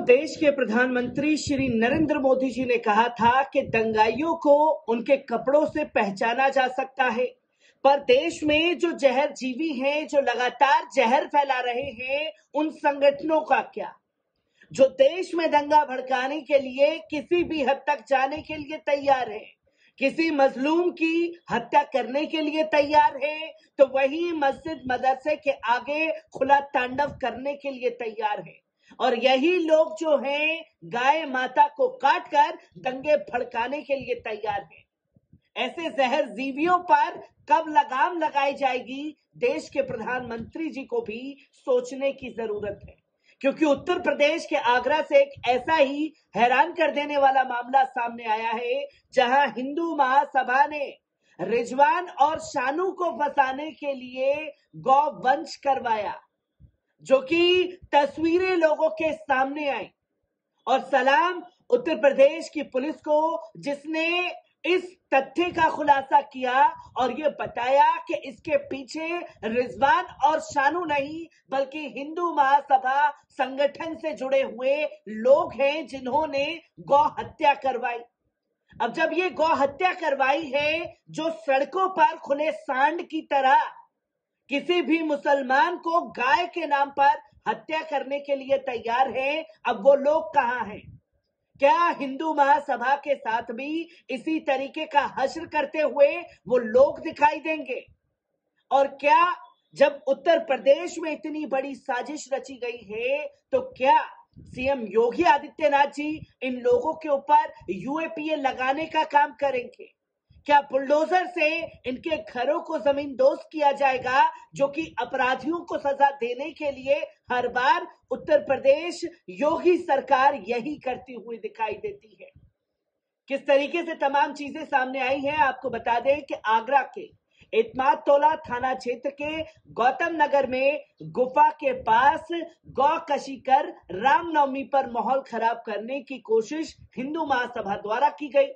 देश के प्रधानमंत्री श्री नरेंद्र मोदी जी ने कहा था कि दंगाइयों को उनके कपड़ों से पहचाना जा सकता है, पर देश में जो जहर जीवी हैं, जो लगातार जहर फैला रहे हैं, उन संगठनों का क्या, जो देश में दंगा भड़काने के लिए किसी भी हद तक जाने के लिए तैयार है, किसी मजलूम की हत्या करने के लिए तैयार है, तो वही मस्जिद मदरसे के आगे खुला तांडव करने के लिए तैयार है। और यही लोग जो हैं, गाय माता को काटकर दंगे भड़काने के लिए तैयार हैं। ऐसे जहर जीवियों पर कब लगाम लगाई जाएगी, देश के प्रधानमंत्री जी को भी सोचने की जरूरत है, क्योंकि उत्तर प्रदेश के आगरा से एक ऐसा ही हैरान कर देने वाला मामला सामने आया है, जहां हिंदू महासभा ने रिजवान और शानू को फंसाने के लिए गौवंश करवाया, जो कि तस्वीरें लोगों के सामने आई। और सलाम उत्तर प्रदेश की पुलिस को, जिसने इस तथ्य का खुलासा किया और ये बताया कि इसके पीछे रिजवान और शानू नहीं, बल्कि हिंदू महासभा संगठन से जुड़े हुए लोग हैं, जिन्होंने गौ हत्या करवाई। अब जब ये गौ हत्या करवाई है, जो सड़कों पर खुले सांड की तरह किसी भी मुसलमान को गाय के नाम पर हत्या करने के लिए तैयार हैं, अब वो लोग कहां हैं? क्या हिंदू महासभा के साथ भी इसी तरीके का हश्र करते हुए वो लोग दिखाई देंगे? और क्या जब उत्तर प्रदेश में इतनी बड़ी साजिश रची गई है, तो क्या सीएम योगी आदित्यनाथ जी इन लोगों के ऊपर यूएपीए लगाने का काम करेंगे? क्या बुलडोजर से इनके घरों को जमींदोज किया जाएगा, जो कि अपराधियों को सजा देने के लिए हर बार उत्तर प्रदेश योगी सरकार यही करती हुई दिखाई देती है? किस तरीके से तमाम चीजें सामने आई हैं, आपको बता दें कि आगरा के एतमाद तौला थाना क्षेत्र के गौतम नगर में गुफा के पास गौ कशी कर रामनवमी पर माहौल खराब करने की कोशिश हिंदू महासभा द्वारा की गई,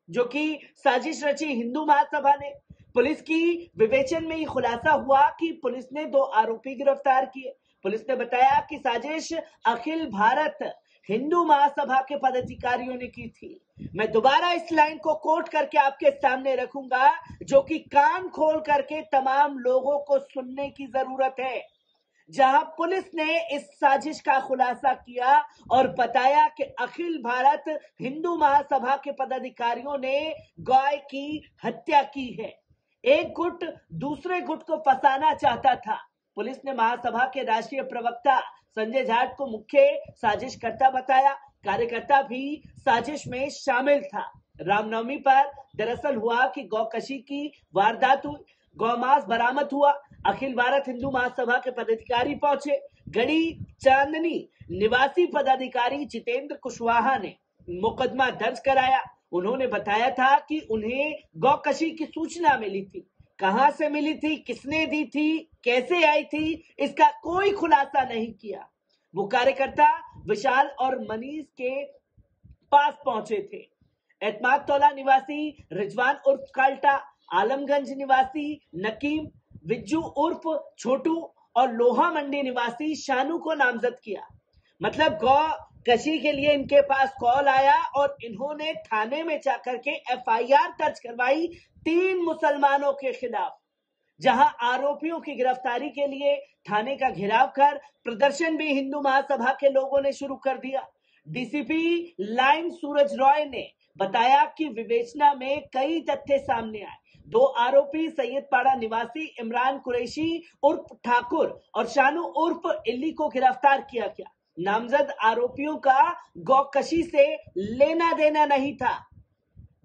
जो कि साजिश रची हिंदू महासभा ने। पुलिस की विवेचन में ये खुलासा हुआ कि पुलिस ने 2 आरोपी गिरफ्तार किए। पुलिस ने बताया कि साजिश अखिल भारत हिंदू महासभा के पदाधिकारियों ने की थी। मैं दोबारा इस लाइन को कोट करके आपके सामने रखूंगा, जो कि कान खोल करके तमाम लोगों को सुनने की जरूरत है। जहां पुलिस ने इस साजिश का खुलासा किया और बताया कि अखिल भारत हिंदू महासभा के पदाधिकारियों ने गाय की हत्या की है। एक गुट दूसरे गुट को फंसाना चाहता था। पुलिस ने महासभा के राष्ट्रीय प्रवक्ता संजय जाट को मुख्य साजिशकर्ता बताया। कार्यकर्ता भी साजिश में शामिल था। रामनवमी पर दरअसल हुआ कि गौकशी की वारदात हुई, गौमांस बरामद हुआ। अखिल भारत हिंदू महासभा के पदाधिकारी पहुंचे। गढ़ी चांदनी निवासी पदाधिकारी जितेंद्र कुशवाहा ने मुकदमा दर्ज कराया। उन्होंने बताया था कि उन्हें गौकशी की सूचना मिली थी। कहां से मिली थी, किसने दी थी, कैसे आई थी, इसका कोई खुलासा नहीं किया। वो कार्यकर्ता विशाल और मनीष के पास पहुंचे थे। एतमाद तौला निवासी रिजवान उर्फ काल्टा, आलमगंज निवासी नकीम, विज्जू उर्फ छोटू और लोहा मंडी निवासी शानू को नामजद किया। मतलब गौ कशी के लिए इनके पास कॉल आया और इन्होंने थाने में जाकर के एफआईआर दर्ज करवाई 3 मुसलमानों के खिलाफ, जहां आरोपियों की गिरफ्तारी के लिए थाने का घेराव कर प्रदर्शन भी हिंदू महासभा के लोगों ने शुरू कर दिया। डीसीपी लाइन सूरज रॉय ने बताया कि विवेचना में कई तथ्य सामने आए। 2 आरोपी सैयदपाड़ा निवासी इमरान कुरैशी उर्फ ठाकुर और शानू उर्फ इल्ली को गिरफ्तार किया गया। नामजद आरोपियों का गौकशी से लेना देना नहीं था।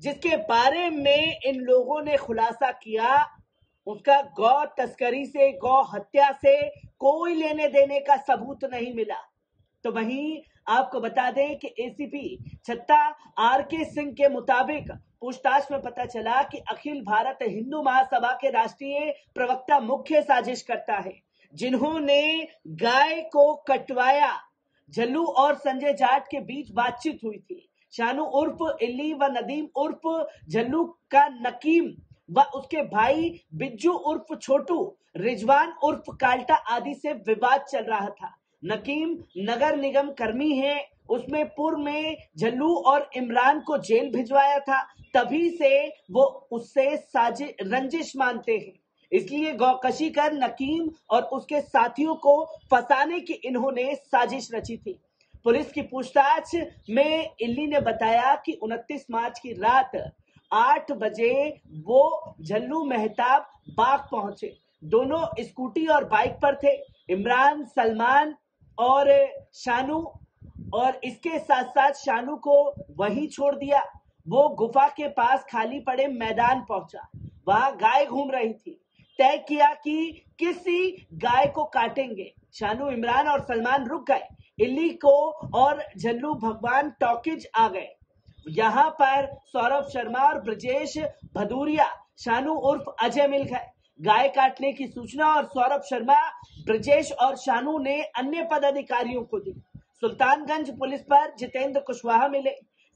जिसके बारे में इन लोगों ने खुलासा किया, उसका गौ तस्करी से, गौ हत्या से कोई लेने देने का सबूत नहीं मिला। तो वहीं आपको बता दें कि एसीपी छत्ता आरके सिंह के मुताबिक पूछताछ में पता चला कि अखिल भारत हिंदू महासभा के राष्ट्रीय प्रवक्ता मुख्य साजिश करता है, जिन्होंने गाय को कटवाया। झल्लू और संजय जाट के बीच बातचीत हुई थी। शानू उर्फ इल्ली व नदीम उर्फ झल्लू का नकीम व उसके भाई बिज्जू उर्फ छोटू, रिजवान उर्फ काल्टा आदि से विवाद चल रहा था। नकीम नगर निगम कर्मी है उसमें पूर्व में झल्लू और इमरान को जेल भिजवाया था, तभी से वो उससे रंजिश मानते हैं। इसलिए गौकशी कर नकीम और उसके साथियों को फंसाने की इन्होंने साजिश रची थी। पुलिस की पूछताछ में इल्ली ने बताया कि 29 मार्च की रात 8 बजे वो झल्लू मेहताब बाग पहुंचे। दोनों स्कूटी और बाइक पर थे। इमरान, सलमान और शानू, और इसके साथ साथ शानू को वहीं छोड़ दिया। वो गुफा के पास खाली पड़े मैदान पहुंचा। वहां गाय घूम रही थी। तय किया कि किसी गाय को काटेंगे। शानू, इमरान और सलमान रुक गए। इल्ली को और झल्लू भगवान टॉकीज आ गए। यहाँ पर सौरभ शर्मा और ब्रजेश भदूरिया, शानू उर्फ अजय मिल गए। गाय काटने की सूचना और सौरभ शर्मा, ब्रजेश और शानू ने अन्य पदाधिकारियों को दी। सुल्तानगंज पुलिस पर जितेंद्र कुशवाहा मिले।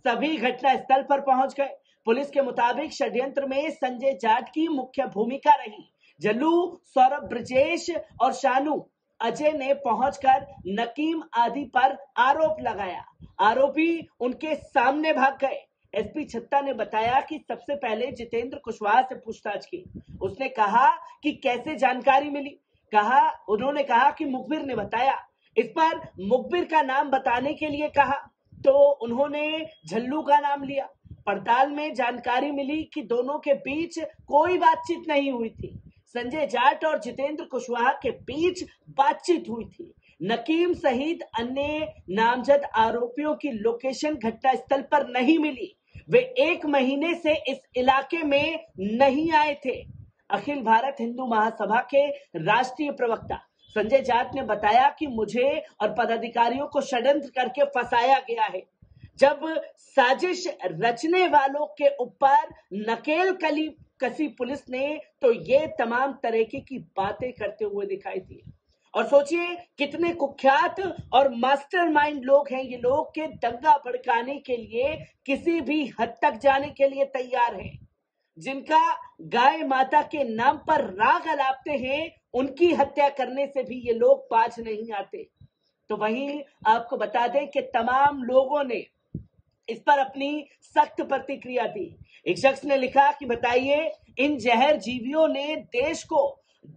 सभी घटना स्थल पर पहुंच गए। पुलिस के मुताबिक षड्यंत्र में संजय जाट की मुख्य भूमिका रही। झल्लू, सौरभ, ब्रजेश और शानू, अजय ने पहुंचकर नकीम आदि पर आरोप लगाया। आरोपी उनके सामने भाग गए। एसपी छत्ता ने बताया कि सबसे पहले जितेंद्र कुशवाहा से पूछताछ की। उसने कहा कि कैसे जानकारी मिली। उन्होंने कहा कि मुखबिर ने बताया। इस पर मुखबिर का नाम बताने के लिए कहा तो उन्होंने झल्लू का नाम लिया। पड़ताल में जानकारी मिली कि दोनों के बीच कोई बातचीत नहीं हुई थी। संजय जाट और जितेंद्र कुशवाहा के बीच बातचीत हुई थी। नकीम सहित अन्य नामजद आरोपियों की लोकेशन घटनास्थल पर नहीं मिली। वे 1 महीने से इस इलाके में नहीं आए थे। अखिल भारत हिंदू महासभा के राष्ट्रीय प्रवक्ता संजय जाट ने बताया कि मुझे और पदाधिकारियों को षड्यंत्र करके फंसाया गया है। जब साजिश रचने वालों के ऊपर नकेल कसी पुलिस ने, तो ये तमाम तरीके की बातें करते हुए दिखाई दी। और सोचिए कितने कुख्यात और मास्टरमाइंड लोग हैं ये लोग, के दंगा भड़काने के लिए किसी भी हद तक जाने के लिए तैयार हैं। जिनका गाय माता के नाम पर राग अलापते हैं, उनकी हत्या करने से भी ये लोग बाज नहीं आते। तो वहीं आपको बता दें कि तमाम लोगों ने इस पर अपनी सख्त प्रतिक्रिया दी। एक शख्स ने लिखा कि बताइए, इन जहर जीवियों ने देश को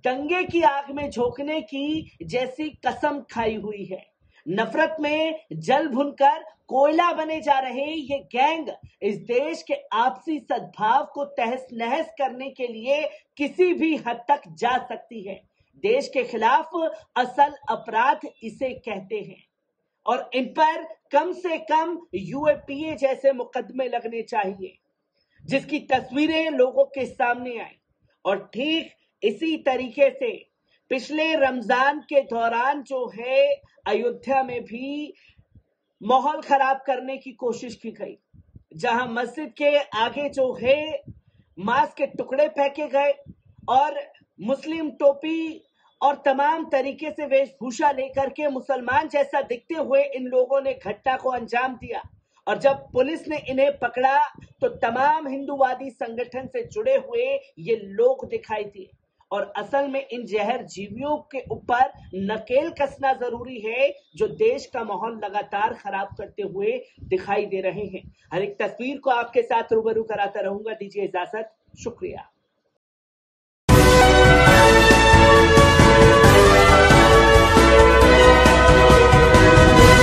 दंगे की आग में झोंकने की जैसी कसम खाई हुई है। नफरत में जल भुनकर कोयला बने जा रहे ये गैंग इस देश के आपसी सद्भाव को तहस नहस करने के लिए किसी भी हद तक जा सकती है। देश के खिलाफ असल अपराध इसे कहते हैं और इन पर कम से कम यूएपीए जैसे मुकदमे लगने चाहिए, जिसकी तस्वीरें लोगों के सामने आए। और ठीक इसी तरीके से पिछले रमजान के दौरान जो है अयोध्या में भी माहौल खराब करने की कोशिश की गई, जहां मस्जिद के आगे जो है मांस के टुकड़े फेंके गए और मुस्लिम टोपी और तमाम तरीके से वेशभूषा लेकर के मुसलमान जैसा दिखते हुए इन लोगों ने घटना को अंजाम दिया। और जब पुलिस ने इन्हें पकड़ा तो तमाम हिंदूवादी संगठन से जुड़े हुए ये लोग दिखाई दिए। और असल में इन जहर जीवियों के ऊपर नकेल कसना जरूरी है, जो देश का माहौल लगातार खराब करते हुए दिखाई दे रहे हैं। हर एक तस्वीर को आपके साथ रूबरू कराता रहूंगा। दीजिए इजाजत, शुक्रिया।